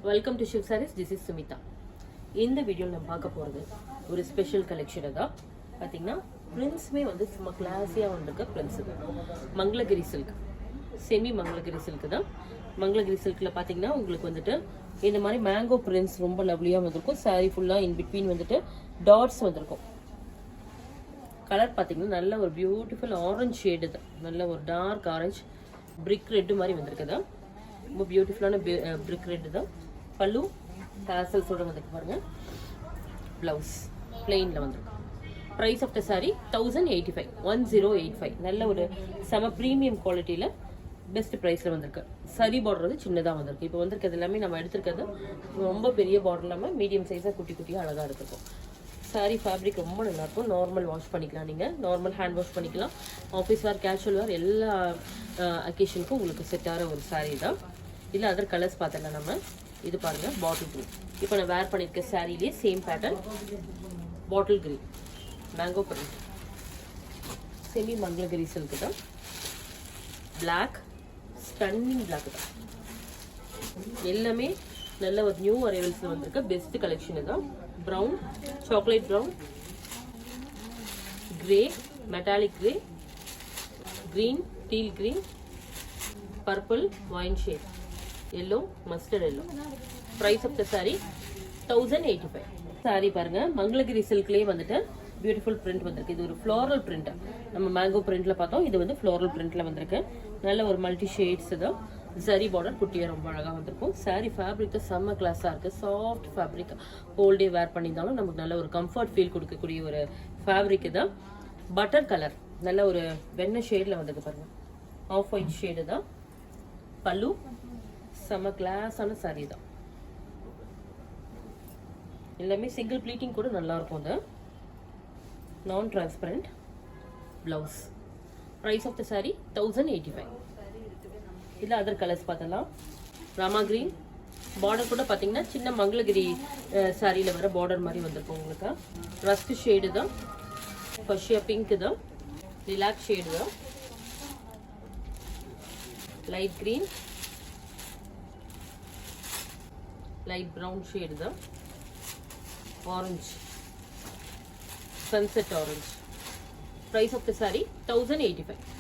Welcome to Shiv sarees. This is Sumitha. இந்த வீடியோவில் நம்ம பார்க்க போகிறது ஒரு ஸ்பெஷல் கலெக்ஷனை தான். பார்த்தீங்கன்னா பிரிண்ட்ஸுமே வந்து சும்மா கிளாஸியாக வந்திருக்க prints Mangalagiri silk, semi Mangalagiri silk தான். மங்களகிரி சில்கில் பார்த்தீங்கன்னா உங்களுக்கு வந்துட்டு இந்த மாதிரி மேங்கோ பிரிண்ட்ஸ் ரொம்ப லவ்லியாக வந்திருக்கும். சாரீ ஃபுல்லாக இன் பிட்வீன் வந்துட்டு டாட்ஸ் வந்திருக்கும். கலர் பார்த்தீங்கன்னா நல்ல ஒரு பியூட்டிஃபுல் ஆரஞ்ச் ஷேடு தான். நல்ல ஒரு டார்க் ஆரஞ்ச் பிரிக் ரெட்டு மாதிரி வந்திருக்குதா. ரொம்ப பியூட்டிஃபுல்லான பிரிக் ரெட்டு தான். பல்லு டாசல்ஸோட வந்துருக்கு பாருங்க. பிளவுஸ் பிளெயினில் வந்துருக்கு. Price of the sorry 1085, 1085. நல்ல ஒரு செம ப்ரீமியம் குவாலிட்டியில் பெஸ்ட் ப்ரைஸில் வந்திருக்கு. சரி பார்டர் வந்து சின்னதாக வந்திருக்கு. இப்போ வந்திருக்கிறது எல்லாமே நம்ம எடுத்துருக்கிறது ரொம்ப பெரிய பார்டர் இல்லாமல் மீடியம் சைஸாக குட்டி குட்டியாக அழகாக இருக்கும். சாரீ ஃபேப்ரிக் ரொம்ப நல்லாயிருக்கும். நார்மல் வாஷ் பண்ணிக்கலாம், நீங்கள் நார்மல் ஹேண்ட் வாஷ் பண்ணிக்கலாம். ஆஃபீஸ் வேர், கேஷுவல் வேர் எல்லா அக்கேஷனுக்கும் உங்களுக்கு செட் ஆகிற ஒரு சாரீ தான். இல்லை அதர் கலர்ஸ் பார்த்தலாம் நம்ம. இது பாருங்கள் பாட்டில் க்ரீன். இப்போ நான் வேர் பண்ணியிருக்க சாரீலேயே same pattern bottle green mango print semi Mangalagiri silk தான். பிளாக் ஸ்டன்னிங் பிளாக் தான். எல்லாமே நல்ல ஒரு நியூ அரைவல்ஸில் வந்திருக்க பெஸ்ட் கலெக்ஷனு தான். Brown, chocolate brown, grey, metallic grey, green, teal green, purple, wine shade, yellow, mustard yellow. Price of the sorry 1085. Sari பாருங்க மங்களகிரி சில்க்லேயே வந்துட்டு பியூட்டிஃபுல் பிரிண்ட் வந்திருக்கு. இது ஒரு ஃப்ளோரல் பிரிண்ட். நம்ம மேங்கோ பிரிண்ட்ல பார்த்தோம், இது வந்து ஃப்ளோரல் பிரிண்ட்ல வந்திருக்கு. நல்ல ஒரு மல்டி ஷேட்ஸ் தான். சரி பார்டர் குட்டியாக ரொம்ப அழகாக வந்திருக்கும். சாரி ஃபேப்ரிக் செம்ம கிளாஸாக இருக்குது. Soft fabric. ஹோல் டே வேர் பண்ணியிருந்தாலும் நமக்கு நல்ல ஒரு கம்ஃபர்ட் ஃபீல் கொடுக்கக்கூடிய ஒரு ஃபேப்ரிக் தான். பட்டர் கலர் நல்ல ஒரு வெண்ணெய் ஷேடில் வந்திருக்கு பாருங்க. ஆஃப் ஒயிட் ஷேடு தான். பல்லு செம்ம கிளாஸான சாரி தான். எல்லாமே சிங்கிள் ப்ளீட்டிங் கூட நல்லா இருக்கும். அது நான் transparent. Blouse. Price of the sorry 1085. இல்லை அதர் கலர்ஸ் பார்த்தலாம். ராமா கிரீன் பார்டர் கூட பார்த்தீங்கன்னா சின்ன மங்களகிரி சாரியில் வர பார்டர் மாதிரி வந்திருக்கும் உங்களுக்கு. ரஸ்ட் ஷேடு தான். ஃபஷியா பிங்க் தான். ரிலாக்ஸ் ஷேடு தான். Light green, light brown shade தான். Orange, sunset orange. Price of the sorry 1085.